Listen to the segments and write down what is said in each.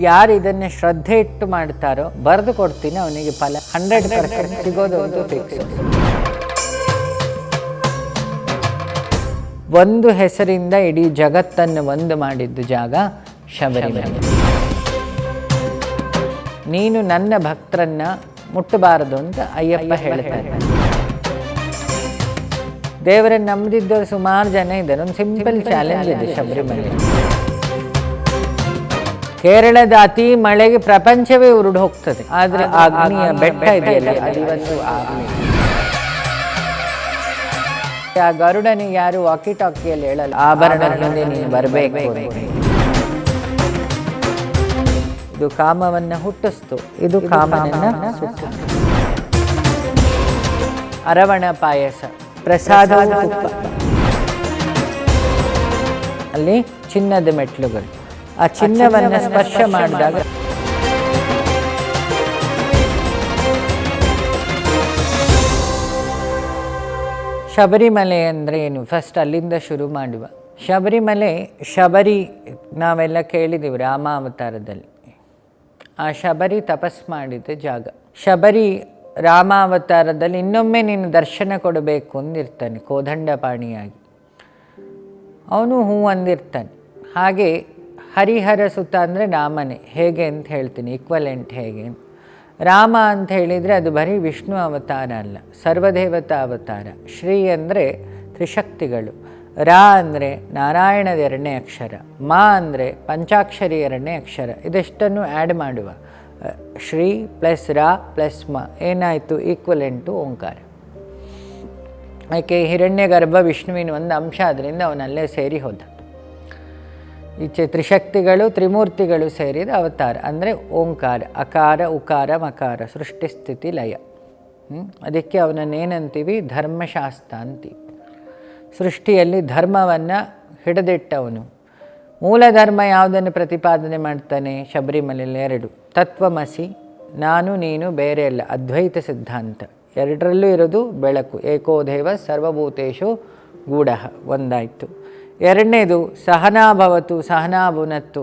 ಯಾರು ಇದನ್ನು ಶ್ರದ್ಧೆ ಇಟ್ಟು ಮಾಡ್ತಾರೋ ಬರೆದು ಕೊಡ್ತೀನಿ, ಅವನಿಗೆ ಫಲ 100% ಸಿಗೋದು ಫಿಕ್ಸ್. ಒಂದು ಹೆಸರಿಂದ ಇಡೀ ಜಗತ್ತನ್ನು ಒಂದು ಮಾಡಿದ್ದು ಜಾಗ ಶಬರಿಮಲೆ. ನೀನು ನನ್ನ ಭಕ್ತರನ್ನ ಮುಟ್ಟಬಾರದು ಅಂತ ಅಯ್ಯಪ್ಪ ಹೇಳ್ತಾರೆ. ದೇವರನ್ನು ನಂಬದಿದ್ದವರು ಸುಮಾರು ಜನ ಇದ್ದಾರೆ. ಒಂದು ಸಿಂಪಲ್ ಚಾಲೆಂಜ್ ಇದೆ ಶಬರಿಮಲೆ. ಕೇರಳದ ಅತಿ ಮಳೆಗೆ ಪ್ರಪಂಚವೇ ಉರುಡು ಹೋಗ್ತದೆ, ಆದ್ರೆ ಅಗ್ನಿಯ ಬೆಟ್ಟ ಇದೆಯಲ್ಲ ಅದಿವತ್ತು ಆಗಲಿ. ಆ ಗರುಡನಿಗೆ ಯಾರು ವಾಕಿ ಟಾಕಿಯಲ್ಲಿ ಹೇಳಲ್ಲ, ಆಭರಣದ ಹಿಂದೆ ನೀನು ಬರಬೇಕು. ಇದು ಕಾಮವನ್ನ ಹುಟ್ಟಿಸ್ತು, ಇದು ಕಾಮನನ್ನ ಸುಟ್ಟು. ಅರವಣ ಪಾಯಸ, ಪ್ರಸಾದ, ತುಪ್ಪ. ಅಲ್ಲಿ ಚಿನ್ನದ ಮೆಟ್ಲುಗಳು. ಆ ಚಿನ್ನವನ್ನು ಸ್ಪರ್ಶ ಮಾಡಿದಾಗ ಶಬರಿಮಲೆ ಅಂದರೆ ಏನು? ಫಸ್ಟ್ ಅಲ್ಲಿಂದ ಶುರು ಮಾಡುವ. ಶಬರಿಮಲೆ, ಶಬರಿ ನಾವೆಲ್ಲ ಕೇಳಿದ್ದೀವಿ ರಾಮಾವತಾರದಲ್ಲಿ. ಆ ಶಬರಿ ತಪಸ್ ಮಾಡಿದ ಜಾಗ. ಶಬರಿ ರಾಮಾವತಾರದಲ್ಲಿ ಇನ್ನೊಮ್ಮೆ ನೀನು ದರ್ಶನ ಕೊಡಬೇಕು ಅಂದಿರ್ತಾನೆ ಕೋದಂಡಪಾಣಿಯಾಗಿ. ಅವನು ಹೂ ಅಂದಿರ್ತಾನೆ. ಹಾಗೆ ಹರಿಹರ ಸುತ ಅಂದರೆ ರಾಮನೇ. ಹೇಗೆ ಅಂತ ಹೇಳ್ತೀನಿ, ಈಕ್ವಲೆಂಟ್ ಹೇಗೆ. ರಾಮ ಅಂತ ಹೇಳಿದರೆ ಅದು ಬರೀ ವಿಷ್ಣು ಅವತಾರ ಅಲ್ಲ, ಸರ್ವದೇವತಾ ಅವತಾರ. ಶ್ರೀ ಅಂದರೆ ತ್ರಿಶಕ್ತಿಗಳು, ರಾ ಅಂದರೆ ನಾರಾಯಣದ 2ನೇ ಅಕ್ಷರ, ಮಾ ಅಂದರೆ ಪಂಚಾಕ್ಷರಿ 2ನೇ ಅಕ್ಷರ. ಇದೆಷ್ಟನ್ನು ಆ್ಯಡ್ ಮಾಡುವ. ಶ್ರೀ ಪ್ಲಸ್ ರಾ ಪ್ಲಸ್ ಮ ಏನಾಯಿತು? ಈಕ್ವಲೆಂಟು ಓಂಕಾರ. ಯಾಕೆ? ಹಿರಣ್ಯ ಗರ್ಭ ವಿಷ್ಣುವಿನ ಒಂದು ಅಂಶ, ಅದರಿಂದ ಅವನಲ್ಲೇ ಸೇರಿ ಹೋದ. ಈಚೆ ತ್ರಿಶಕ್ತಿಗಳು ತ್ರಿಮೂರ್ತಿಗಳು ಸೇರಿದ ಅವತಾರ ಅಂದರೆ ಓಂಕಾರ. ಅಕಾರ ಉಕಾರ ಮಕಾರ, ಸೃಷ್ಟಿ ಸ್ಥಿತಿ ಲಯ. ಅದಕ್ಕೆ ಅವನನ್ನೇನಂತೀವಿ? ಧರ್ಮಶಾಸ್ತ್ರ ಅಂತೀವಿ. ಸೃಷ್ಟಿಯಲ್ಲಿ ಧರ್ಮವನ್ನು ಹಿಡಿದಿಟ್ಟವನು. ಮೂಲ ಧರ್ಮ ಯಾವುದನ್ನು ಪ್ರತಿಪಾದನೆ ಮಾಡ್ತಾನೆ ಶಬರಿಮಲೆಯಲ್ಲಿ? 2. ತತ್ವಮಸಿ, ನಾನು ನೀನು ಬೇರೆ ಅಲ್ಲ, ಅದ್ವೈತ ಸಿದ್ಧಾಂತ. ಎರಡರಲ್ಲೂ ಇರೋದು ಬೆಳಕು. ಏಕೋದೇವ ಸರ್ವಭೂತೇಶು ಗೂಢಃ, ಒಂದಾಯಿತು. 2ನೇದು ಸಹನಾಭವತು ಸಹನಾಭುನತ್ತು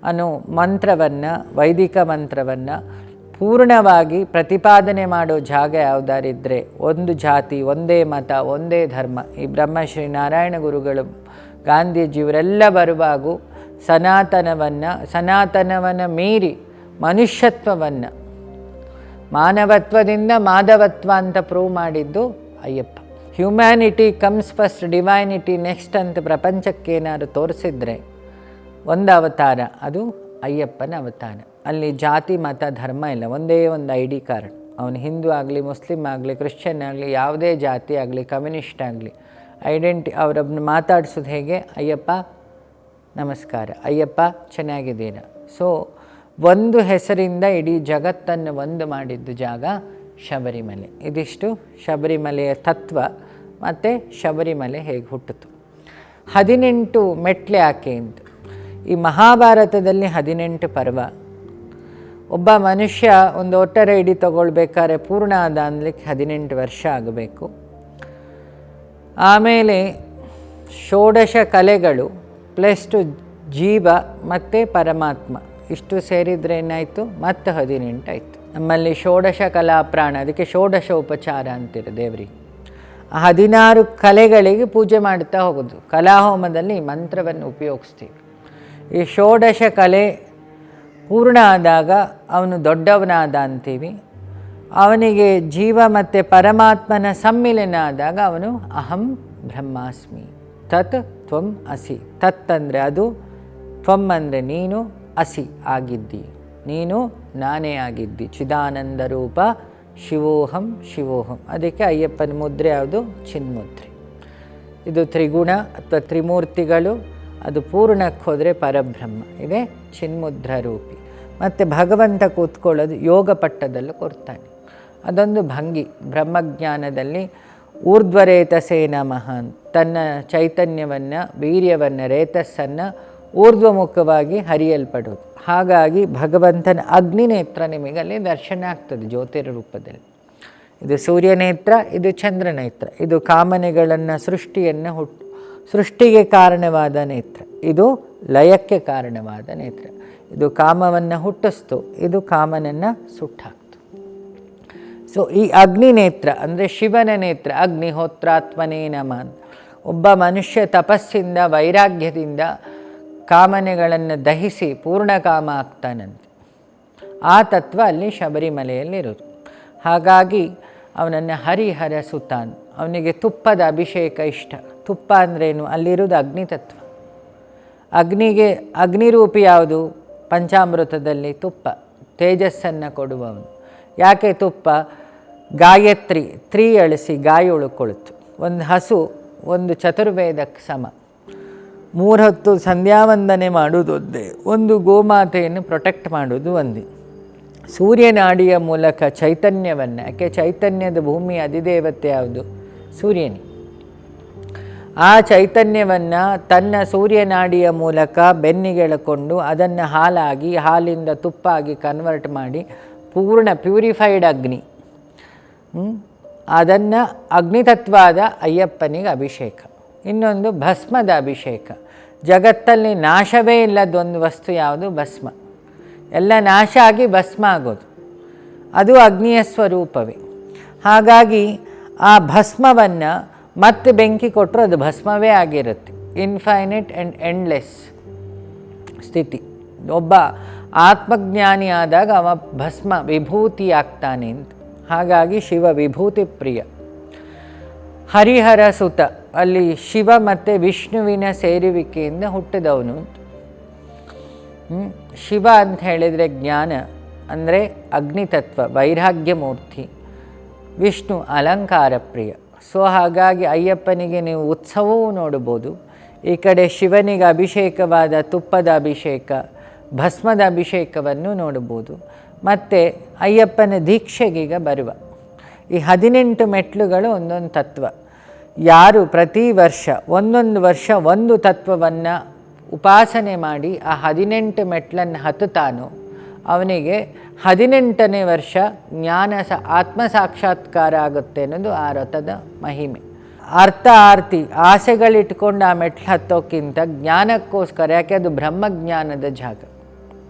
ಅನ್ನೋ ಮಂತ್ರವನ್ನು, ವೈದಿಕ ಮಂತ್ರವನ್ನು ಪೂರ್ಣವಾಗಿ ಪ್ರತಿಪಾದನೆ ಮಾಡೋ ಜಾಗ ಯಾವುದಾರಿದ್ದರೆ ಒಂದು ಜಾತಿ, ಒಂದೇ ಮತ, ಒಂದೇ ಧರ್ಮ. ಈ ಬ್ರಹ್ಮಶ್ರೀ ನಾರಾಯಣ ಗುರುಗಳು, ಗಾಂಧೀಜಿಯವರೆಲ್ಲ ಬರುವಾಗೂ ಸನಾತನವನ್ನು ಮೀರಿ ಮನುಷ್ಯತ್ವವನ್ನು, ಮಾನವತ್ವದಿಂದ ಮಾಧವತ್ವ ಅಂತ ಪ್ರೂವ್ ಮಾಡಿದ್ದು Ayyappa. Humanity comes first, divinity next ಅಂತ ಪ್ರಪಂಚಕ್ಕೆ ಏನಾದ್ರು ತೋರಿಸಿದ್ರೆ ಒಂದು ಅವತಾರ, ಅದು ಅಯ್ಯಪ್ಪನ ಅವತಾರ. ಅಲ್ಲಿ ಜಾತಿ ಮತ ಧರ್ಮ ಇಲ್ಲ, ಒಂದೇ ಒಂದು ID ಕಾರ್ಡ್. ಅವನು ಹಿಂದೂ ಆಗಲಿ, ಮುಸ್ಲಿಮ್ ಆಗಲಿ, ಕ್ರಿಶ್ಚಿಯನ್ ಆಗಲಿ, ಯಾವುದೇ ಜಾತಿ ಆಗಲಿ, ಕಮ್ಯುನಿಸ್ಟ್ ಆಗಲಿ, ಅವರನ್ನು ಮಾತಾಡಿಸೋದು ಹೇಗೆ? ಅಯ್ಯಪ್ಪ ನಮಸ್ಕಾರ, ಅಯ್ಯಪ್ಪ ಚೆನ್ನಾಗಿದ್ದೀರಾ. ಸೊ ಒಂದು ಹೆಸರಿಂದ ಇಡೀ ಜಗತ್ತನ್ನು ಒಂದು ಮಾಡಿದ್ದು ಜಾಗ ಶಬರಿಮಲೆ. ಇದಿಷ್ಟು ಶಬರಿಮಲೆಯ ತತ್ವ ಮತ್ತು ಶಬರಿಮಲೆ ಹೇಗೆ ಹುಟ್ಟಿತು. 18 ಮೆಟ್ಲೆ ಯಾಕೆ ಅಂತ. ಈ ಮಹಾಭಾರತದಲ್ಲಿ 18 ಪರ್ವ. ಒಬ್ಬ ಮನುಷ್ಯ ಒಂದು ವೋಟರ್ ID ತಗೊಳ್ಬೇಕಾದ್ರೆ ಪೂರ್ಣ ಆದ ಅನ್ಲಿಕ್ಕೆ 18 ವರ್ಷ ಆಗಬೇಕು. ಆಮೇಲೆ 16 ಕಲೆಗಳು +2 ಜೀವ ಮತ್ತು ಪರಮಾತ್ಮ ಇಷ್ಟು ಸೇರಿದರೆ ಏನಾಯಿತು? ಮತ್ತು 18 ಆಯಿತು. ನಮ್ಮಲ್ಲಿ 16 ಕಲಾ ಪ್ರಾಣ, ಅದಕ್ಕೆ 16 ಉಪಚಾರ ಅಂತೀರ ದೇವರಿಗೆ. 16 ಕಲೆಗಳಿಗೆ ಪೂಜೆ ಮಾಡ್ತಾ ಹೋಗೋದು. ಕಲಾಹೋಮದಲ್ಲಿ ಈ ಮಂತ್ರವನ್ನು ಉಪಯೋಗಿಸ್ತೀವಿ. ಈ 16 ಕಲೆ ಪೂರ್ಣ ಆದಾಗ ಅವನು ದೊಡ್ಡವನಾದ ಅಂತೀವಿ. ಅವನಿಗೆ ಜೀವ ಮತ್ತು ಪರಮಾತ್ಮನ ಸಮ್ಮಿಲನ ಆದಾಗ ಅವನು ಅಹಂ ಬ್ರಹ್ಮಾಸ್ಮಿ, ತತ್ ತ್ವಂ ಅಸಿ. ತತ್ ಅಂದರೆ ಅದು, ತ್ವಂ ಅಂದರೆ ನೀನು, ಅಸಿ ಆಗಿದ್ದಿ, ನೀನು ನಾನೇ ಆಗಿದ್ದಿ. ಚಿದಾನಂದ ರೂಪ ಶಿವೋಹಂ ಶಿವೋಹಂ. ಅದಕ್ಕೆ ಅಯ್ಯಪ್ಪನ ಮುದ್ರೆ ಯಾವುದು? ಚಿನ್ಮುದ್ರೆ. ಇದು ತ್ರಿಗುಣ ಅಥವಾ ತ್ರಿಮೂರ್ತಿಗಳು. ಅದು ಪೂರ್ಣಕ್ಕೆ ಹೋದರೆ ಪರಬ್ರಹ್ಮ, ಇದೆ ಚಿನ್ಮುದ್ರ ರೂಪಿ. ಮತ್ತು ಭಗವಂತ ಕೂತ್ಕೊಳ್ಳೋದು ಯೋಗ ಪಟ್ಟದಲ್ಲೂ ಕೊಡ್ತಾನೆ. ಅದೊಂದು ಭಂಗಿ. ಬ್ರಹ್ಮಜ್ಞಾನದಲ್ಲಿ ಊರ್ಧ್ವರೇತಸೇ ನಮಃ, ತನ್ನ ಚೈತನ್ಯವನ್ನು, ವೀರ್ಯವನ್ನು, ರೇತಸ್ಸನ್ನು ಊರ್ಧ್ವಮುಖವಾಗಿ ಹರಿಯಲ್ಪಡೋದು. ಹಾಗಾಗಿ ಭಗವಂತನ ಅಗ್ನಿನೇತ್ರ ನಿಮಗಲ್ಲಿ ದರ್ಶನ ಆಗ್ತದೆ ಜ್ಯೋತಿರ ರೂಪದಲ್ಲಿ. ಇದು ಸೂರ್ಯನೇತ್ರ, ಇದು ಚಂದ್ರನೇತ್ರ. ಇದು ಕಾಮನೆಗಳನ್ನು, ಸೃಷ್ಟಿಗೆ ಕಾರಣವಾದ ನೇತ್ರ. ಇದು ಲಯಕ್ಕೆ ಕಾರಣವಾದ ನೇತ್ರ. ಇದು ಕಾಮವನ್ನು ಹುಟ್ಟಿಸ್ತು, ಇದು ಕಾಮನನ್ನು ಸುಟ್ಟಾಕ್ತು. ಸೊ ಈ ಅಗ್ನಿನೇತ್ರ ಅಂದರೆ ಶಿವನ ನೇತ್ರ, ಅಗ್ನಿಹೋತ್ರಾತ್ಮನೇ ನಮಃ. ಒಬ್ಬ ಮನುಷ್ಯ ತಪಸ್ಸಿಂದ ವೈರಾಗ್ಯದಿಂದ ಕಾಮನೆಗಳನ್ನು ದಹಿಸಿ ಪೂರ್ಣ ಕಾಮ ಆಗ್ತಾನಂತೆ. ಆ ತತ್ವ ಅಲ್ಲಿ ಶಬರಿಮಲೆಯಲ್ಲಿರೋದು. ಹಾಗಾಗಿ ಅವನನ್ನು ಹರಿಹರ ಸುತಾನ್, ಅವನಿಗೆ ತುಪ್ಪದ ಅಭಿಷೇಕ ಇಷ್ಟ. ತುಪ್ಪ ಅಂದ್ರೇನು? ಅಲ್ಲಿರೋದು ಅಗ್ನಿತತ್ವ. ಅಗ್ನಿರೂಪಿ ಯಾವುದು? ಪಂಚಾಮೃತದಲ್ಲಿ ತುಪ್ಪ, ತೇಜಸ್ಸನ್ನು ಕೊಡುವವನು. ಯಾಕೆ ತುಪ್ಪ? ಗಾಯತ್ರಿ 3 ಅಳಿಸಿ ಗಾಯ ಉಳ್ಕೊಳ್ತು. ಒಂದು ಹಸು ಒಂದು ಚತುರ್ವೇದಕ್ಕೆ ಸಮ. 3 ಹೊತ್ತು ಸಂಧ್ಯಾವಂದನೆ ಮಾಡುವುದು ಒಂದೇ, ಒಂದು ಗೋಮಾತೆಯನ್ನು ಪ್ರೊಟೆಕ್ಟ್ ಮಾಡೋದು ಒಂದೇ. ಸೂರ್ಯನಾಡಿಯ ಮೂಲಕ ಚೈತನ್ಯವನ್ನು, ಯಾಕೆ ಚೈತನ್ಯದ ಭೂಮಿಯ ಅಧಿದೇವತೆ ಯಾವುದು? ಸೂರ್ಯನೇ. ಆ ಚೈತನ್ಯವನ್ನು ತನ್ನ ಸೂರ್ಯನಾಡಿಯ ಮೂಲಕ ಬೆನ್ನಿಗೆ ಎಳ್ಕೊಂಡು ಅದನ್ನು ಹಾಲಾಗಿ, ಹಾಲಿಂದ ತುಪ್ಪ ಆಗಿ ಕನ್ವರ್ಟ್ ಮಾಡಿ ಪೂರ್ಣ ಪ್ಯೂರಿಫೈಡ್ ಅಗ್ನಿ, ಅದನ್ನು ಅಗ್ನಿತತ್ವಾದ ಅಯ್ಯಪ್ಪನಿಗೆ ಅಭಿಷೇಕ. ಇನ್ನೊಂದು ಭಸ್ಮದ ಅಭಿಷೇಕ. ಜಗತ್ತಲ್ಲಿ ನಾಶವೇ ಇಲ್ಲದೊಂದು ವಸ್ತು ಯಾವುದು? ಭಸ್ಮ. ಎಲ್ಲ ನಾಶ ಆಗಿ ಭಸ್ಮ ಆಗೋದು, ಅದು ಅಗ್ನಿಯ ಸ್ವರೂಪವೇ. ಹಾಗಾಗಿ ಆ ಭಸ್ಮವನ್ನು ಮತ್ತೆ ಬೆಂಕಿ ಕೊಟ್ಟರು ಅದು ಭಸ್ಮವೇ ಆಗಿರುತ್ತೆ. ಇನ್ಫೈನೈಟ್ ಆ್ಯಂಡ್ ಎಂಡ್ಲೆಸ್ ಸ್ಥಿತಿ. ಒಬ್ಬ ಆತ್ಮಜ್ಞಾನಿ ಆದಾಗ ಅವ ಭಸ್ಮ ವಿಭೂತಿ ಆಗ್ತಾನೆ ಅಂತ. ಹಾಗಾಗಿ ಶಿವ ವಿಭೂತಿ ಪ್ರಿಯ. ಹರಿಹರ ಸುತ, ಅಲ್ಲಿ ಶಿವ ಮತ್ತು ವಿಷ್ಣುವಿನ ಸೇರುವಿಕೆಯಿಂದ ಹುಟ್ಟಿದವನು. ಶಿವ ಅಂತ ಹೇಳಿದರೆ ಜ್ಞಾನ, ಅಂದರೆ ಅಗ್ನಿತತ್ವ, ವೈರಾಗ್ಯ ಮೂರ್ತಿ. ವಿಷ್ಣು ಅಲಂಕಾರ ಪ್ರಿಯ. ಸೊ ಹಾಗಾಗಿ ಅಯ್ಯಪ್ಪನಿಗೆ ನೀವು ಉತ್ಸವವೂ ನೋಡ್ಬೋದು. ಈ ಕಡೆ ಶಿವನಿಗೆ ಅಭಿಷೇಕವಾದ ತುಪ್ಪದ ಅಭಿಷೇಕ, ಭಸ್ಮದ ಅಭಿಷೇಕವನ್ನು ನೋಡ್ಬೋದು. ಮತ್ತು ಅಯ್ಯಪ್ಪನ ದೀಕ್ಷೆಗೀಗ ಬರುವ ಈ 18 ಮೆಟ್ಲುಗಳು ಒಂದೊಂದು ತತ್ವ. ಯಾರು ಪ್ರತಿ ವರ್ಷ ಒಂದೊಂದು ವರ್ಷ ಒಂದು ತತ್ವವನ್ನು ಉಪಾಸನೆ ಮಾಡಿ ಆ 18 ಮೆಟ್ಲನ್ನು ಹತ್ತುತ್ತಾನೋ ಅವನಿಗೆ 18ನೇ ವರ್ಷ ಆತ್ಮ ಸಾಕ್ಷಾತ್ಕಾರ ಆಗುತ್ತೆ ಅನ್ನೋದು ಆ ವ್ರತದ ಮಹಿಮೆ. ಆರ್ತಿ ಆಸೆಗಳಿಟ್ಕೊಂಡು ಆ ಮೆಟ್ಲು ಹತ್ತೋಕ್ಕಿಂತ ಜ್ಞಾನಕ್ಕೋಸ್ಕರ, ಯಾಕೆ ಅದು ಬ್ರಹ್ಮಜ್ಞಾನದ ಜಾಗ,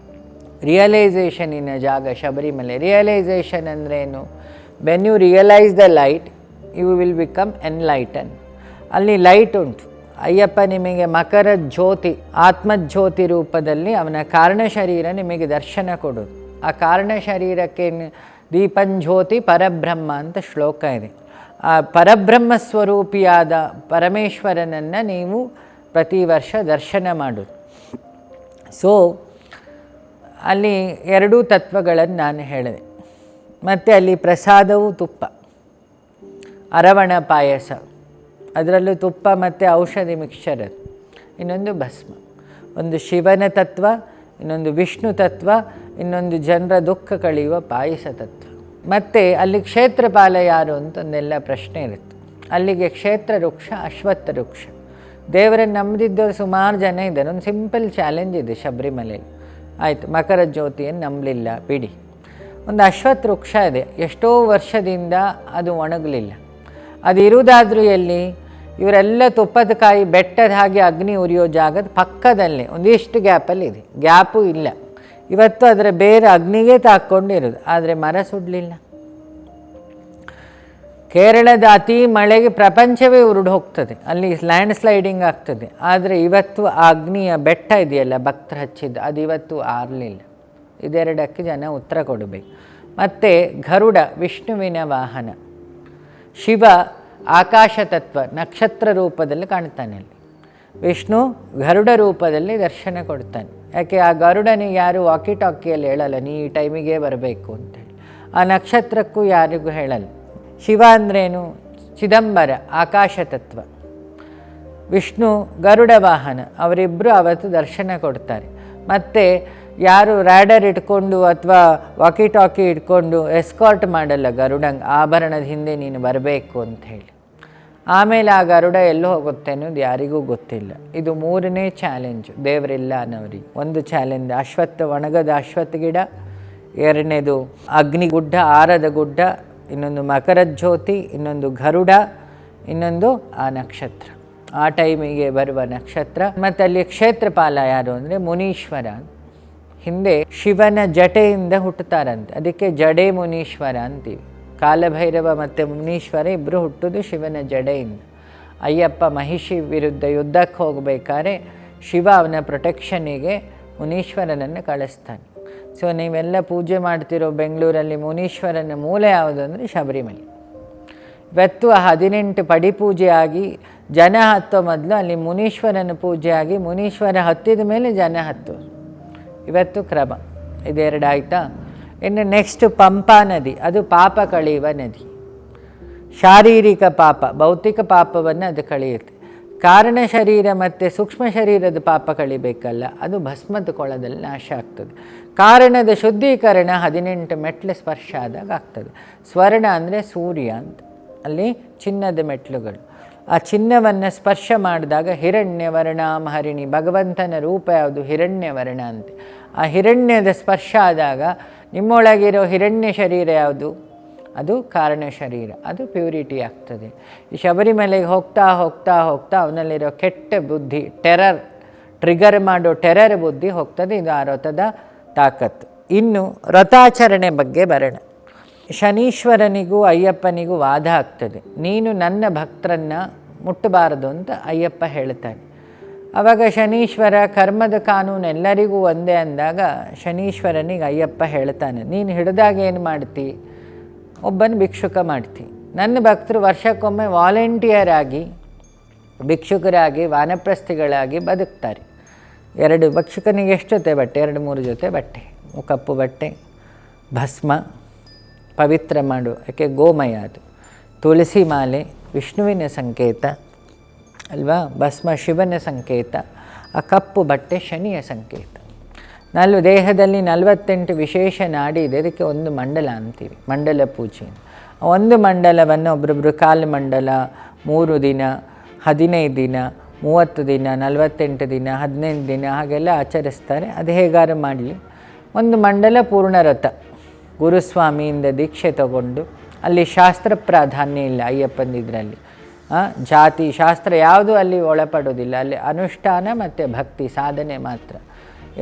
ರಿಯಲೈಸೇಷನಿನ ಜಾಗ ಶಬರಿಮಲೆ. ರಿಯಲೈಸೇಷನ್ ಅಂದ್ರೇನು? When you realise the light you will become enlighten. ಅಲ್ಲಿ ಲೈಟ್ ಉಂಟು. ಅಯ್ಯಪ್ಪ ನಿಮಗೆ ಮಕರ ಜ್ಯೋತಿ, ಆತ್ಮಜ್ಯೋತಿ ರೂಪದಲ್ಲಿ ಅವನ ಕಾರಣ ಶರೀರ ನಿಮಗೆ ದರ್ಶನ ಕೊಡೋದು. ಆ ಕಾರಣ ಶರೀರಕ್ಕೆ ದೀಪಂಜ್ಯೋತಿ ಪರಬ್ರಹ್ಮ ಅಂತ ಶ್ಲೋಕ ಇದೆ. ಆ ಪರಬ್ರಹ್ಮ ಸ್ವರೂಪಿಯಾದ ಪರಮೇಶ್ವರನನ್ನು ನೀವು ಪ್ರತಿ ವರ್ಷ ದರ್ಶನ ಮಾಡೋದು. ಸೊ ಅಲ್ಲಿ 2 ತತ್ವಗಳನ್ನು ನಾನು ಹೇಳಿದೆ. ಮತ್ತು ಅಲ್ಲಿ ಪ್ರಸಾದವು ತುಪ್ಪ, ಅರವಣ ಪಾಯಸ, ಅದರಲ್ಲೂ ತುಪ್ಪ ಮತ್ತು ಔಷಧಿ ಮಿಕ್ಸ್ಚರ್. ಅದು ಇನ್ನೊಂದು ಭಸ್ಮ. ಒಂದು ಶಿವನ ತತ್ವ, ಇನ್ನೊಂದು ವಿಷ್ಣು ತತ್ವ, ಇನ್ನೊಂದು ಜನರ ದುಃಖ ಕಳೆಯುವ ಪಾಯಸ ತತ್ವ. ಮತ್ತು ಅಲ್ಲಿ ಕ್ಷೇತ್ರಪಾಲ ಯಾರು ಅಂತ ಒಂದೆಲ್ಲ ಪ್ರಶ್ನೆ ಇರುತ್ತೆ. ಅಲ್ಲಿಗೆ ಕ್ಷೇತ್ರ ವೃಕ್ಷ, ಅಶ್ವತ್ಥ ವೃಕ್ಷ. ದೇವರನ್ನು ನಂಬದಿದ್ದವರು ಸುಮಾರು ಜನ ಇದ್ದಾರೆ. ಒಂದು ಸಿಂಪಲ್ ಚಾಲೆಂಜ್ ಇದೆ ಶಬರಿಮಲೆಯಲ್ಲಿ. ಆಯಿತು, ಮಕರ ಜ್ಯೋತಿಯನ್ನು ನಂಬಲಿಲ್ಲ ಬಿಡಿ, ಒಂದು ಅಶ್ವತ್ಥ ವೃಕ್ಷ ಇದೆ, ಎಷ್ಟೋ ವರ್ಷದಿಂದ ಅದು ಒಣಗಲಿಲ್ಲ. ಅದು ಇರುವುದಾದ್ರೂ ಎಲ್ಲಿ? ಇವರೆಲ್ಲ ತುಪ್ಪದ ಕಾಯಿ ಬೆಟ್ಟದ ಹಾಗೆ ಅಗ್ನಿ ಉರಿಯೋ ಜಾಗದ ಪಕ್ಕದಲ್ಲೇ ಒಂದಿಷ್ಟು ಗ್ಯಾಪಲ್ಲಿದೆ, ಗ್ಯಾಪು ಇಲ್ಲ. ಇವತ್ತು ಅದರ ಬೇರೆ ಅಗ್ನಿಗೆ ತಾಕ್ಕೊಂಡಿರೋದು, ಆದರೆ ಮರ ಸುಡಲಿಲ್ಲ. ಕೇರಳದ ಅತಿ ಮಳೆಗೆ ಪ್ರಪಂಚವೇ ಉರುಡು ಹೋಗ್ತದೆ, ಅಲ್ಲಿ ಲ್ಯಾಂಡ್ ಸ್ಲೈಡಿಂಗ್ ಆಗ್ತದೆ. ಆದರೆ ಇವತ್ತು ಆ ಅಗ್ನಿಯ ಬೆಟ್ಟ ಇದೆಯಲ್ಲ ಭಕ್ತರು ಹಚ್ಚಿದ್ದು, ಅದು ಇವತ್ತು ಆರಲಿಲ್ಲ. ಇದೆರಡಕ್ಕೆ ಜನ ಉತ್ತರ ಕೊಡಬೇಕು. ಮತ್ತು ಗರುಡ ವಿಷ್ಣುವಿನ ವಾಹನ, ಶಿವ ಆಕಾಶ ತತ್ವ ನಕ್ಷತ್ರ ರೂಪದಲ್ಲಿ ಕಾಣ್ತಾನೆ. ಅಲ್ಲಿ ವಿಷ್ಣು ಗರುಡ ರೂಪದಲ್ಲಿ ದರ್ಶನ ಕೊಡ್ತಾನೆ. ಯಾಕೆ ಆ ಗರುಡನಿಗೆ ಯಾರು ವಾಕಿ ಟಾಕಿಯಲ್ಲಿ ಹೇಳಲ್ಲ ನೀ ಈ ಟೈಮಿಗೆ ಬರಬೇಕು ಅಂತೇಳಿ. ಆ ನಕ್ಷತ್ರಕ್ಕೂ ಯಾರಿಗೂ ಹೇಳಲ್ಲ. ಶಿವ ಅಂದ್ರೇನು? ಚಿದಂಬರ ಆಕಾಶ ತತ್ವ, ವಿಷ್ಣು ಗರುಡ ವಾಹನ. ಅವರಿಬ್ಬರು ಅವತ್ತು ದರ್ಶನ ಕೊಡ್ತಾರೆ. ಮತ್ತು ಯಾರು ರ್ಯಾಡರ್ ಇಟ್ಕೊಂಡು ಅಥವಾ ವಾಕಿ ಟಾಕಿ ಇಟ್ಕೊಂಡು ಎಸ್ಕಾರ್ಟ್ ಮಾಡಲ್ಲ ಗರುಡಂಗೆ, ಆಭರಣದ ಹಿಂದೆ ನೀನು ಬರಬೇಕು ಅಂತ ಹೇಳಿ. ಆಮೇಲೆ ಆ ಗರುಡ ಎಲ್ಲೋ ಹೋಗುತ್ತೆ ಅನ್ನೋದು ಯಾರಿಗೂ ಗೊತ್ತಿಲ್ಲ. ಇದು 3ನೇ ಚಾಲೆಂಜು ದೇವರಿಲ್ಲ ಅನ್ನೋರಿಗೆ. ಒಂದು ಚಾಲೆಂಜ್ ಅಶ್ವತ್ಥ, ಒಣಗದ ಅಶ್ವತ್ಥ ಗಿಡ. 2ನೇದು ಅಗ್ನಿಗುಡ್ಡ, ಆರದ ಗುಡ್ಡ. ಇನ್ನೊಂದು ಮಕರ ಜ್ಯೋತಿ, ಇನ್ನೊಂದು ಗರುಡ, ಇನ್ನೊಂದು ಆ ನಕ್ಷತ್ರ, ಆ ಟೈಮಿಗೆ ಬರುವ ನಕ್ಷತ್ರ. ಮತ್ತು ಅಲ್ಲಿ ಕ್ಷೇತ್ರಪಾಲ ಯಾರು ಅಂದರೆ ಮುನೀಶ್ವರ. ಹಿಂದೆ ಶಿವನ ಜಟೆಯಿಂದ ಹುಟ್ಟುತ್ತಾರಂತೆ, ಅದಕ್ಕೆ ಜಡೆ ಮುನೀಶ್ವರ ಅಂತೀವಿ. ಕಾಲಭೈರವ ಮತ್ತು ಮುನೀಶ್ವರ ಇಬ್ಬರು ಹುಟ್ಟೋದು ಶಿವನ ಜಡೆಯಿಂದ. ಅಯ್ಯಪ್ಪ ಮಹಿಷಿ ವಿರುದ್ಧ ಯುದ್ಧಕ್ಕೆ ಹೋಗಬೇಕಾದ್ರೆ ಶಿವ ಅವನ ಪ್ರೊಟೆಕ್ಷನಿಗೆ ಮುನೀಶ್ವರನನ್ನು ಕಳಿಸ್ತಾನೆ. ಸೊ ನೀವೆಲ್ಲ ಪೂಜೆ ಮಾಡ್ತಿರೋ ಬೆಂಗಳೂರಲ್ಲಿ ಮುನೀಶ್ವರನ ಮೂಲ ಯಾವುದು ಅಂದರೆ ಶಬರಿಮಲೆ. ಇವತ್ತು 18 ಪಡಿ ಪೂಜೆ ಆಗಿ ಜನ ಹತ್ತೋ ಮೊದಲು ಅಲ್ಲಿ ಮುನೀಶ್ವರನ ಪೂಜೆ ಆಗಿ ಮುನೀಶ್ವರ ಹತ್ತಿದ ಮೇಲೆ ಜನ ಹತ್ತೋದು. ಇವತ್ತು ಕ್ರಮ ಇದೆರಡು ಆಯಿತಾ. ಇನ್ನು ನೆಕ್ಸ್ಟ್ ಪಂಪಾ ನದಿ, ಅದು ಪಾಪ ಕಳೆಯುವ ನದಿ. ಶಾರೀರಿಕ ಪಾಪ, ಭೌತಿಕ ಪಾಪವನ್ನು ಅದು ಕಳೆಯುತ್ತೆ. ಕಾರಣ ಶರೀರ ಮತ್ತು ಸೂಕ್ಷ್ಮ ಶರೀರದ ಪಾಪ ಕಳಿಬೇಕಲ್ಲ, ಅದು ಭಸ್ಮದ ಕೊಳದಲ್ಲಿ ನಾಶ ಆಗ್ತದೆ. ಕಾರಣದ ಶುದ್ಧೀಕರಣ 18 ಮೆಟ್ಲು ಸ್ಪರ್ಶ ಆದಾಗ ಆಗ್ತದೆ. ಸ್ವರ್ಣ ಅಂದರೆ ಸೂರ್ಯ ಅಂತ, ಅಲ್ಲಿ ಚಿನ್ನದ ಮೆಟ್ಲುಗಳು. ಆ ಚಿನ್ನವನ್ನು ಸ್ಪರ್ಶ ಮಾಡಿದಾಗ ಹಿರಣ್ಯವರ್ಣಾಂ ಹರಿಣಿ, ಭಗವಂತನ ರೂಪ ಯಾವುದು? ಹಿರಣ್ಯವರ್ಣ ಅಂತೆ. ಆ ಹಿರಣ್ಯದ ಸ್ಪರ್ಶ ಆದಾಗ ನಿಮ್ಮೊಳಗಿರೋ ಹಿರಣ್ಯ ಶರೀರ ಯಾವುದು? ಅದು ಕಾರಣ ಶರೀರ, ಅದು ಪ್ಯೂರಿಟಿ ಆಗ್ತದೆ. ಈ ಶಬರಿಮಲೆಗೆ ಹೋಗ್ತಾ ಹೋಗ್ತಾ ಹೋಗ್ತಾ ಅವನಲ್ಲಿರೋ ಕೆಟ್ಟ ಬುದ್ಧಿ, ಟ್ರಿಗರ್ ಮಾಡೋ ಟೆರರ್ ಬುದ್ಧಿ ಹೋಗ್ತದೆ. ಇದು ಆ ವ್ರತದ ತಾಕತ್ತು. ಇನ್ನು ವ್ರತಾಚರಣೆ ಬಗ್ಗೆ ಬರೋಣ. ಶನೀಶ್ವರನಿಗೂ ಅಯ್ಯಪ್ಪನಿಗೂ ವಾದ ಆಗ್ತದೆ. ನೀನು ನನ್ನ ಭಕ್ತರನ್ನು ಮುಟ್ಟಬಾರದು ಅಂತ ಅಯ್ಯಪ್ಪ ಹೇಳ್ತಾನೆ. ಆವಾಗ ಶನೀಶ್ವರ ಕರ್ಮದ ಕಾನೂನು ಎಲ್ಲರಿಗೂ ಒಂದೇ ಅಂದಾಗ ಶನೀಶ್ವರನಿಗೆ ಅಯ್ಯಪ್ಪ ಹೇಳ್ತಾನೆ, ನೀನು ಹಿಡಿದಾಗ ಏನು ಮಾಡ್ತಿ? ಒಬ್ಬನ ಭಿಕ್ಷುಕ ಮಾಡ್ತಿ. ನನ್ನ ಭಕ್ತರು ವರ್ಷಕ್ಕೊಮ್ಮೆ ವಾಲಂಟಿಯರ್ ಆಗಿ ಭಿಕ್ಷುಕರಾಗಿ ವಾನಪ್ರಸ್ಥಿಗಳಾಗಿ ಬದುಕ್ತಾರೆ. 2 ಭಿಕ್ಷುಕನಿಗೆ ಎಷ್ಟು ಜೊತೆ ಬಟ್ಟೆ? 2-3 ಜೊತೆ ಬಟ್ಟೆ, ಕಪ್ಪು ಬಟ್ಟೆ, ಭಸ್ಮ ಪವಿತ್ರ ಮಾಡು, ಯಾಕೆ ಗೋಮಯ ಅದು. ತುಳಸಿ ಮಾಲೆ ವಿಷ್ಣುವಿನ ಸಂಕೇತ ಅಲ್ವಾ, ಭಸ್ಮ ಶಿವನ ಸಂಕೇತ, ಆ ಕಪ್ಪು ಬಟ್ಟೆ ಶನಿಯ ಸಂಕೇತ. ದೇಹದಲ್ಲಿ 48 ವಿಶೇಷ ನಾಡಿ ಇದೆ, ಅದಕ್ಕೆ ಒಂದು ಮಂಡಲ ಅಂತೀವಿ, ಮಂಡಲ ಪೂಜೆ. ಒಂದು ಮಂಡಲವನ್ನು ಒಬ್ಬರೊಬ್ಬರು ಕಾಲು ಮಂಡಲ 3 ದಿನ, 15 ದಿನ, 30 ದಿನ, 48 ದಿನ, 15 ದಿನ ಹಾಗೆಲ್ಲ ಆಚರಿಸ್ತಾರೆ. ಅದು ಹೇಗಾರು ಮಾಡಲಿ. ಒಂದು ಮಂಡಲ ಪೂರ್ಣ ವ್ರತ, ಗುರುಸ್ವಾಮಿಯಿಂದ ದೀಕ್ಷೆ ತಗೊಂಡು, ಅಲ್ಲಿ ಶಾಸ್ತ್ರ ಪ್ರಾಧಾನ್ಯ ಇಲ್ಲ ಅಯ್ಯಪ್ಪಂದಿದ್ರಲ್ಲಿ. ಜಾತಿ ಶಾಸ್ತ್ರ ಯಾವುದೂ ಅಲ್ಲಿ ಒಳಪಡೋದಿಲ್ಲ. ಅಲ್ಲಿ ಅನುಷ್ಠಾನ ಮತ್ತು ಭಕ್ತಿ ಸಾಧನೆ ಮಾತ್ರ.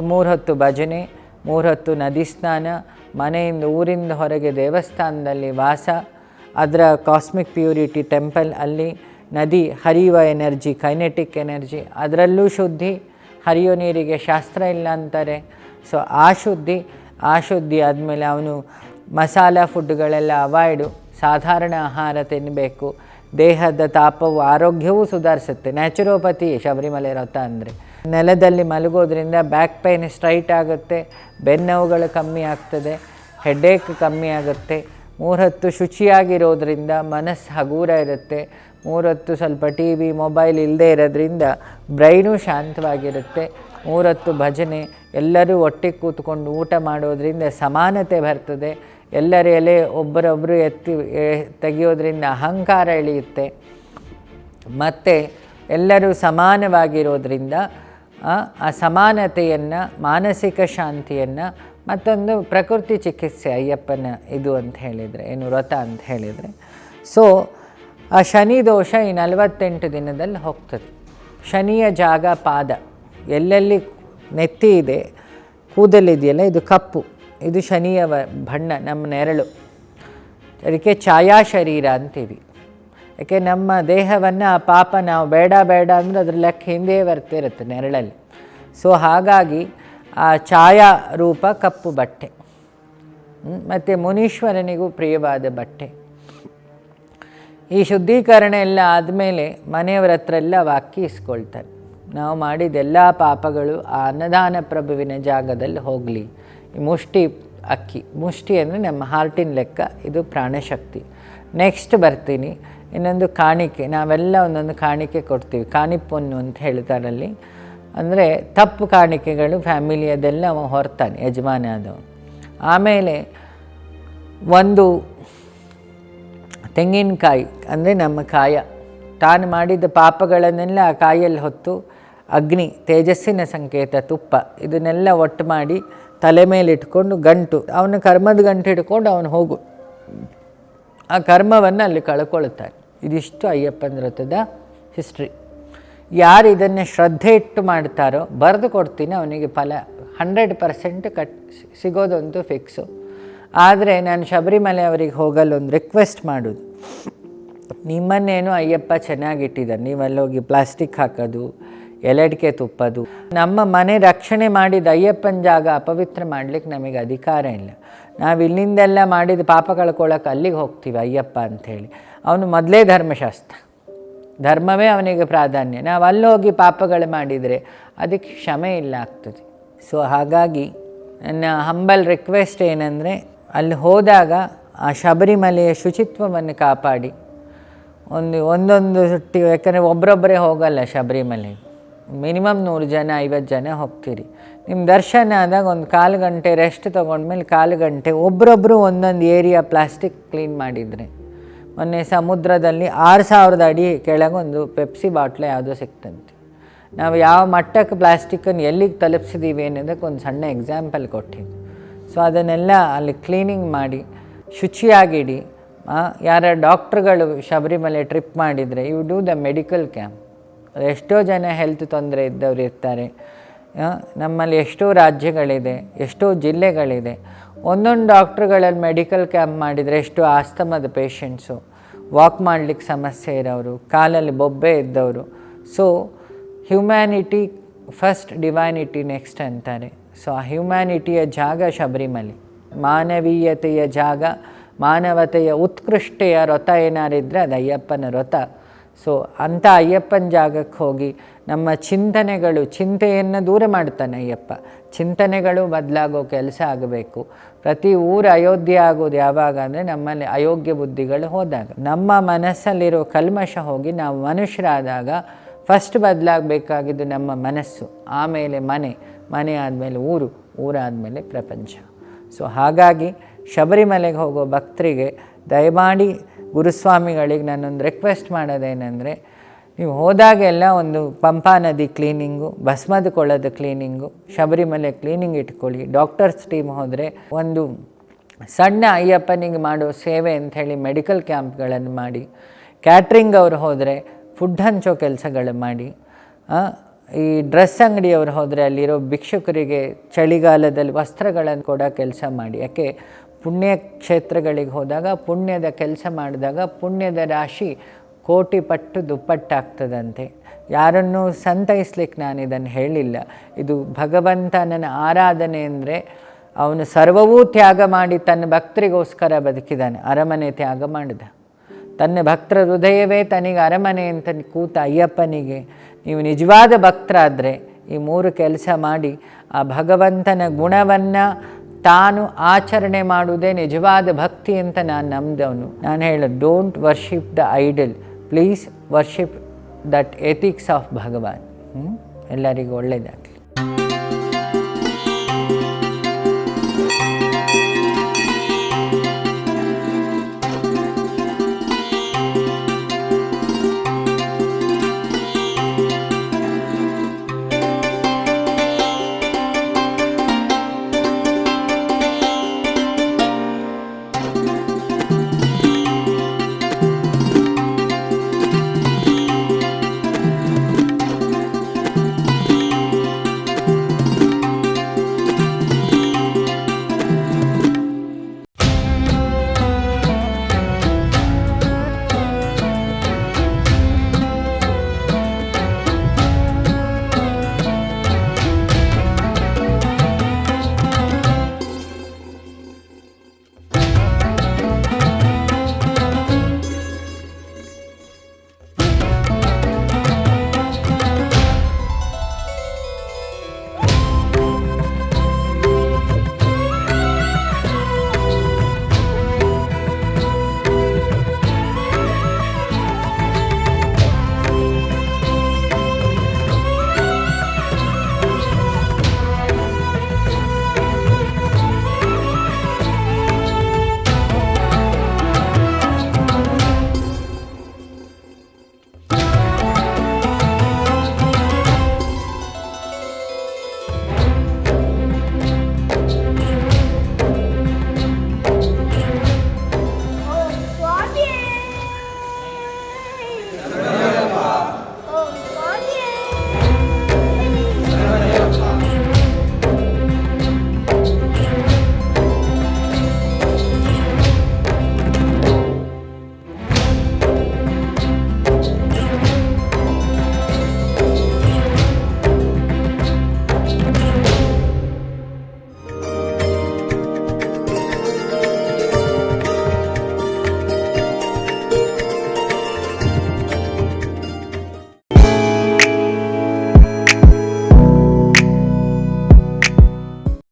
3 ಹೊತ್ತು ಭಜನೆ, 3 ಹೊತ್ತು ನದಿ ಸ್ನಾನ, ಮನೆಯಿಂದ ಊರಿಂದ ಹೊರಗೆ ದೇವಸ್ಥಾನದಲ್ಲಿ ವಾಸ, ಅದರ ಕಾಸ್ಮಿಕ್ ಪ್ಯೂರಿಟಿ ಟೆಂಪಲ್, ಅಲ್ಲಿ ನದಿ ಹರಿಯುವ ಎನರ್ಜಿ, ಕೈನೆಟಿಕ್ ಎನರ್ಜಿ, ಅದರಲ್ಲೂ ಶುದ್ಧಿ. ಹರಿಯೋ ನೀರಿಗೆ ಶಾಸ್ತ್ರ ಇಲ್ಲ ಅಂತಾರೆ. ಸೊ ಆ ಶುದ್ಧಿ ಆದಮೇಲೆ ಅವನು ಮಸಾಲ ಫುಡ್ಗಳೆಲ್ಲ ಅವಾಯ್ಡು, ಸಾಧಾರಣ ಆಹಾರ ತಿನ್ನಬೇಕು. ದೇಹದ ತಾಪವು ಆರೋಗ್ಯವೂ ಸುಧಾರಿಸುತ್ತೆ. ನ್ಯಾಚುರೋಪತಿ ಶಬರಿಮಲೆ ವ್ರತ ಅಂದರೆ. ನೆಲದಲ್ಲಿ ಮಲಗೋದ್ರಿಂದ ಬ್ಯಾಕ್ ಪೇನ್ ಸ್ಟ್ರೈಟ್ ಆಗುತ್ತೆ, ಬೆನ್ನೋವುಗಳು ಕಮ್ಮಿ ಆಗ್ತದೆ, ಹೆಡ್ಏಕ್ ಕಮ್ಮಿ ಆಗುತ್ತೆ. 3 ಹೊತ್ತು ಶುಚಿಯಾಗಿರೋದ್ರಿಂದ ಮನಸ್ಸು ಹಗೂರ ಇರುತ್ತೆ. 3 ಹೊತ್ತು ಸ್ವಲ್ಪ ಟಿ ವಿ ಮೊಬೈಲ್ ಇಲ್ಲದೆ ಇರೋದ್ರಿಂದ ಬ್ರೈನು ಶಾಂತವಾಗಿರುತ್ತೆ. 3 ಹೊತ್ತು ಭಜನೆ, ಎಲ್ಲರೂ ಒಟ್ಟಿಗೆ ಕೂತ್ಕೊಂಡು ಊಟ ಮಾಡೋದ್ರಿಂದ ಸಮಾನತೆ ಬರ್ತದೆ. ಎಲ್ಲರ ಎಲೆ ಒಬ್ಬರೊಬ್ಬರು ಎತ್ತಿ ತೆಗೆಯೋದ್ರಿಂದ ಅಹಂಕಾರ ಇಳಿಯುತ್ತೆ. ಮತ್ತು ಎಲ್ಲರೂ ಸಮಾನವಾಗಿರೋದ್ರಿಂದ ಆ ಸಮಾನತೆಯನ್ನು, ಮಾನಸಿಕ ಶಾಂತಿಯನ್ನು, ಮತ್ತೊಂದು ಪ್ರಕೃತಿ ಚಿಕಿತ್ಸೆ ಅಯ್ಯಪ್ಪನ ಇದು ಅಂತ ಹೇಳಿದರೆ, ಏನು ವ್ರತ ಅಂತ ಹೇಳಿದರೆ. ಸೊ ಆ ಶನಿ ದೋಷ ಈ 48 ದಿನದಲ್ಲಿ ಹೋಗ್ತದೆ. ಶನಿಯ ಜಾಗ ಪಾದ, ಎಲ್ಲೆಲ್ಲಿ ನೆತ್ತಿ ಇದೆ, ಕೂದಲಿದೆಯಲ್ಲ, ಇದು ಕಪ್ಪು, ಇದು ಶನಿಯ ಬಣ್ಣ, ನಮ್ಮ ನೆರಳು. ಅದಕ್ಕೆ ಛಾಯಾ ಶರೀರ ಅಂತೀವಿ. ಯಾಕೆ ನಮ್ಮ ದೇಹವನ್ನು ಆ ಪಾಪ ನಾವು ಬೇಡ ಅಂದರೆ ಅದ್ರ ಲೆಕ್ಕ ಹಿಂದೆ ಬರ್ತಿರುತ್ತೆ ನೆರಳಲ್ಲಿ. ಸೊ ಹಾಗಾಗಿ ಆ ಛಾಯಾ ರೂಪ ಕಪ್ಪು ಬಟ್ಟೆ, ಮತ್ತು ಮುನೀಶ್ವರನಿಗೂ ಪ್ರಿಯವಾದ ಬಟ್ಟೆ. ಈ ಶುದ್ಧೀಕರಣ ಎಲ್ಲ ಆದಮೇಲೆ ಮನೆಯವರ ಹತ್ರ ಎಲ್ಲ ವಾಕಿ ಇಸ್ಕೊಳ್ತಾರೆ. ನಾವು ಮಾಡಿದೆಲ್ಲ ಪಾಪಗಳು ಆ ಅನ್ನದಾನ ಪ್ರಭುವಿನ ಜಾಗದಲ್ಲಿ ಹೋಗಲಿ. ಈ ಮುಷ್ಟಿ ಅಕ್ಕಿ, ಮುಷ್ಟಿ ಅಂದರೆ ನಮ್ಮ ಹಾರ್ಟಿನ ಲೆಕ್ಕ, ಇದು ಪ್ರಾಣಶಕ್ತಿ. ನೆಕ್ಸ್ಟ್ ಬರ್ತೀನಿ, ಇನ್ನೊಂದು ಕಾಣಿಕೆ. ನಾವೆಲ್ಲ ಒಂದೊಂದು ಕಾಣಿಕೆ ಕೊಡ್ತೀವಿ, ಕಾಣಿಪೊನ್ನು ಅಂತ ಹೇಳ್ತಾರಲ್ಲಿ. ಅಂದರೆ ತಪ್ಪು ಕಾಣಿಕೆಗಳು ಫ್ಯಾಮಿಲಿಯದೆಲ್ಲ ಅವ ಹೊರ್ತಾನೆ, ಯಜಮಾನ ಆದವನು. ಆಮೇಲೆ ಒಂದು ತೆಂಗಿನಕಾಯಿ, ಅಂದರೆ ನಮ್ಮ ಕಾಯ, ತಾನು ಮಾಡಿದ ಪಾಪಗಳನ್ನೆಲ್ಲ ಆ ಕಾಯಲ್ಲಿ ಹೊತ್ತು ಅಗ್ನಿ, ತೇಜಸ್ಸಿನ ಸಂಕೇತ ತುಪ್ಪ, ಇದನ್ನೆಲ್ಲ ಒಟ್ಟು ಮಾಡಿ ತಲೆ ಮೇಲೆ ಇಟ್ಕೊಂಡು ಗಂಟು, ಅವನ ಕರ್ಮದ ಗಂಟು ಹಿಡ್ಕೊಂಡು ಅವನು ಹೋಗು, ಆ ಕರ್ಮವನ್ನು ಅಲ್ಲಿ ಕಳ್ಕೊಳ್ತಾನೆ. ಇದಿಷ್ಟು ಅಯ್ಯಪ್ಪನ ವ್ರತದ ಹಿಸ್ಟ್ರಿ. ಯಾರು ಇದನ್ನು ಶ್ರದ್ಧೆ ಇಟ್ಟು ಮಾಡ್ತಾರೋ ಬರೆದು ಕೊಡ್ತೀನಿ, ಅವನಿಗೆ ಫಲ 100% ಸಿಗೋದಂತೂ ಫಿಕ್ಸು. ಆದರೆ ನಾನು ಶಬರಿಮಲೆ ಅವರಿಗೆ ಹೋಗಲು ಒಂದು ರಿಕ್ವೆಸ್ಟ್ ಮಾಡೋದು, ನಿಮ್ಮನ್ನೇನು ಅಯ್ಯಪ್ಪ ಚೆನ್ನಾಗಿಟ್ಟಿದ್ದಾರೆ, ನೀವಲ್ಲೋಗಿ ಪ್ಲಾಸ್ಟಿಕ್ ಹಾಕೋದು, ಎಲೆಡಿಕೆ ತುಪ್ಪದು, ನಮ್ಮ ಮನೆ ರಕ್ಷಣೆ ಮಾಡಿದ ಅಯ್ಯಪ್ಪನ ಜಾಗ ಅಪವಿತ್ರ ಮಾಡಲಿಕ್ಕೆ ನಮಗೆ ಅಧಿಕಾರ ಇಲ್ಲ. ನಾವು ಇಲ್ಲಿಂದೆಲ್ಲ ಮಾಡಿದ ಪಾಪ ಕಳ್ಕೊಳ್ಳೋಕೆ ಅಲ್ಲಿಗೆ ಹೋಗ್ತೀವಿ ಅಯ್ಯಪ್ಪ ಅಂಥೇಳಿ. ಅವನು ಮೊದಲೇ ಧರ್ಮಶಾಸ್ತ್ರ, ಧರ್ಮವೇ ಅವನಿಗೆ ಪ್ರಾಧಾನ್ಯ. ನಾವು ಅಲ್ಲೋಗಿ ಪಾಪಗಳು ಮಾಡಿದರೆ ಅದಕ್ಕೆ ಕ್ಷಮೆ ಇಲ್ಲ ಆಗ್ತದೆ. ಸೊ ಹಾಗಾಗಿ ನನ್ನ ಹಂಬಲ್ ರಿಕ್ವೆಸ್ಟ್ ಏನಂದರೆ, ಅಲ್ಲಿ ಹೋದಾಗ ಆ ಶಬರಿಮಲೆಯ ಶುಚಿತ್ವವನ್ನು ಕಾಪಾಡಿ ಒಂದೊಂದು ಯಾಕಂದರೆ ಒಬ್ಬರೊಬ್ಬರೇ ಹೋಗಲ್ಲ ಶಬರಿಮಲೆಗೆ, ಮಿನಿಮಮ್ 100 ಜನ 50 ಜನ ಹೋಗ್ತೀರಿ. ನಿಮ್ಮ ದರ್ಶನ ಆದಾಗ ಒಂದು 1/4 ಗಂಟೆ ರೆಸ್ಟ್ ತೊಗೊಂಡ್ಮೇಲೆ 1/4 ಗಂಟೆ ಒಬ್ಬರೊಬ್ಬರು ಒಂದೊಂದು ಏರಿಯಾ ಪ್ಲಾಸ್ಟಿಕ್ ಕ್ಲೀನ್ ಮಾಡಿದರೆ. ಮೊನ್ನೆ ಸಮುದ್ರದಲ್ಲಿ 6000 ಅಡಿ ಕೆಳಗೊಂದು ಪೆಪ್ಸಿ ಬಾಟ್ಲು ಯಾವುದೋ ಸಿಕ್ತಂತೆ. ನಾವು ಯಾವ ಮಟ್ಟಕ್ಕೆ ಪ್ಲಾಸ್ಟಿಕ್ಕನ್ನು ಎಲ್ಲಿಗೆ ತಲುಪಿಸಿದ್ದೀವಿ ಅನ್ನೋದಕ್ಕೆ ಒಂದು ಸಣ್ಣ ಎಕ್ಸಾಂಪಲ್ ಕೊಟ್ಟಿದ್ದು. ಸೊ ಅದನ್ನೆಲ್ಲ ಅಲ್ಲಿ ಕ್ಲೀನಿಂಗ್ ಮಾಡಿ ಶುಚಿಯಾಗಿಡಿ. ಯಾರ ಡಾಕ್ಟ್ರುಗಳು ಶಬರಿಮಲೆ ಟ್ರಿಪ್ ಮಾಡಿದರೆ you do the medical camp. ಎಷ್ಟೋ ಜನ ಹೆಲ್ತ್ ತೊಂದರೆ ಇದ್ದವ್ರು ಇರ್ತಾರೆ. ನಮ್ಮಲ್ಲಿ ಎಷ್ಟೋ ರಾಜ್ಯಗಳಿದೆ, ಎಷ್ಟೋ ಜಿಲ್ಲೆಗಳಿದೆ. ಒಂದೊಂದು ಡಾಕ್ಟ್ರುಗಳಲ್ಲಿ ಮೆಡಿಕಲ್ ಕ್ಯಾಂಪ್ ಮಾಡಿದರೆ ಎಷ್ಟೋ ಆಸ್ತಮದ ಪೇಷಂಟ್ಸು, ವಾಕ್ ಮಾಡಲಿಕ್ಕೆ ಸಮಸ್ಯೆ ಇರೋರು, ಕಾಲಲ್ಲಿ ಬೊಬ್ಬೆ ಇದ್ದವರು. So humanity first, divinity next ಅಂತಾರೆ. ಸೊ ಆ ಹ್ಯುಮ್ಯಾನಿಟಿಯ ಜಾಗ ಶಬರಿಮಲೆ, ಮಾನವೀಯತೆಯ ಜಾಗ, ಮಾನವತೆಯ ಉತ್ಕೃಷ್ಟೆಯ ವ್ರತ ಏನಾರಿದ್ರೆ ಅದು ಅಯ್ಯಪ್ಪನ ವ್ರತ. ಸೊ ಅಂಥ ಅಯ್ಯಪ್ಪನ ಜಾಗಕ್ಕೆ ಹೋಗಿ ನಮ್ಮ ಚಿಂತೆಯನ್ನು ದೂರ ಮಾಡ್ತಾನೆ ಅಯ್ಯಪ್ಪ. ಚಿಂತನೆಗಳು ಬದಲಾಗೋ ಕೆಲಸ ಆಗಬೇಕು. ಪ್ರತಿ ಊರು ಅಯೋಧ್ಯೆ ಆಗೋದು ಯಾವಾಗ ಅಂದರೆ ನಮ್ಮಲ್ಲಿ ಅಯೋಗ್ಯ ಬುದ್ಧಿಗಳು ಹೋದಾಗ, ನಮ್ಮ ಮನಸ್ಸಲ್ಲಿರೋ ಕಲ್ಮಶ ಹೋಗಿ ನಾವು ಮನುಷ್ಯರಾದಾಗ ಫಸ್ಟ್ ಬದಲಾಗಬೇಕಾಗಿದ್ದು ನಮ್ಮ ಮನಸ್ಸು, ಆಮೇಲೆ ಮನೆ ಆದಮೇಲೆ ಊರಾದಮೇಲೆ ಪ್ರಪಂಚ. ಸೊ ಹಾಗಾಗಿ ಶಬರಿಮಲೆಗೆ ಹೋಗೋ ಭಕ್ತರಿಗೆ ದಯಮಾಡಿ ಗುರುಸ್ವಾಮಿಗಳಿಗೆ ನಾನೊಂದು ರಿಕ್ವೆಸ್ಟ್ ಮಾಡೋದೇನೆಂದರೆ, ನೀವು ಹೋದಾಗೆಲ್ಲ ಒಂದು ಪಂಪಾ ನದಿ ಕ್ಲೀನಿಂಗು, ಭಸ್ಮದ ಕೊಳದ ಕ್ಲೀನಿಂಗು, ಶಬರಿಮಲೆ ಕ್ಲೀನಿಂಗ್ ಇಟ್ಕೊಳ್ಳಿ. ಡಾಕ್ಟರ್ಸ್ ಟೀಮ್ ಹೋದರೆ ಒಂದು ಸಣ್ಣ ಅಯ್ಯಪ್ಪನಿಗೆ ಮಾಡೋ ಸೇವೆ ಅಂಥೇಳಿ ಮೆಡಿಕಲ್ ಕ್ಯಾಂಪ್ಗಳನ್ನು ಮಾಡಿ. ಕ್ಯಾಟ್ರಿಂಗ್ ಅವರು ಹೋದರೆ ಫುಡ್ ಹಂಚೋ ಕೆಲಸಗಳು ಮಾಡಿ. ಈ ಡ್ರೆಸ್ ಅಂಗಡಿಯವರು ಹೋದರೆ ಅಲ್ಲಿರೋ ಭಿಕ್ಷುಕರಿಗೆ ಚಳಿಗಾಲದಲ್ಲಿ ವಸ್ತ್ರಗಳನ್ನು ಕೊಡೋ ಕೆಲಸ ಮಾಡಿ. ಯಾಕೆ ಪುಣ್ಯ ಕ್ಷೇತ್ರಗಳಿಗೆ ಹೋದಾಗ ಪುಣ್ಯದ ಕೆಲಸ ಮಾಡಿದಾಗ ಪುಣ್ಯದ ರಾಶಿ ಕೋಟಿ ಪಟ್ಟು ದುಪ್ಪಟ್ಟಾಗ್ತದಂತೆ. ಯಾರನ್ನೂ ಸಂತೈಸ್ಲಿಕ್ಕೆ ನಾನು ಇದನ್ನು ಹೇಳಿಲ್ಲ. ಇದು ಭಗವಂತನ ಆರಾಧನೆ ಅಂದರೆ ಅವನು ಸರ್ವವೂ ತ್ಯಾಗ ಮಾಡಿ ತನ್ನ ಭಕ್ತರಿಗೋಸ್ಕರ ಬದುಕಿದ್ದಾನೆ. ಅರಮನೆ ತ್ಯಾಗ ಮಾಡಿದ, ತನ್ನ ಭಕ್ತರ ಹೃದಯವೇ ತನಗೆ ಅರಮನೆ ಅಂತ ಕೂತ ಅಯ್ಯಪ್ಪನಿಗೆ ನೀವು ನಿಜವಾದ ಭಕ್ತರಾದರೆ ಈ 3 ಕೆಲಸ ಮಾಡಿ ಆ ಭಗವಂತನ ಗುಣವನ್ನು ತಾನು ಆಚರಣೆ ಮಾಡುವುದೇ ನಿಜವಾದ ಭಕ್ತಿ ಅಂತ ನಾನು ನಂಬಿದವನು. ನಾನು ಹೇಳೋದು, don't worship the idol, please worship that ethics of Bhagwan. ಎಲ್ಲರಿಗೂ ಒಳ್ಳೆಯದಾಗಲಿ.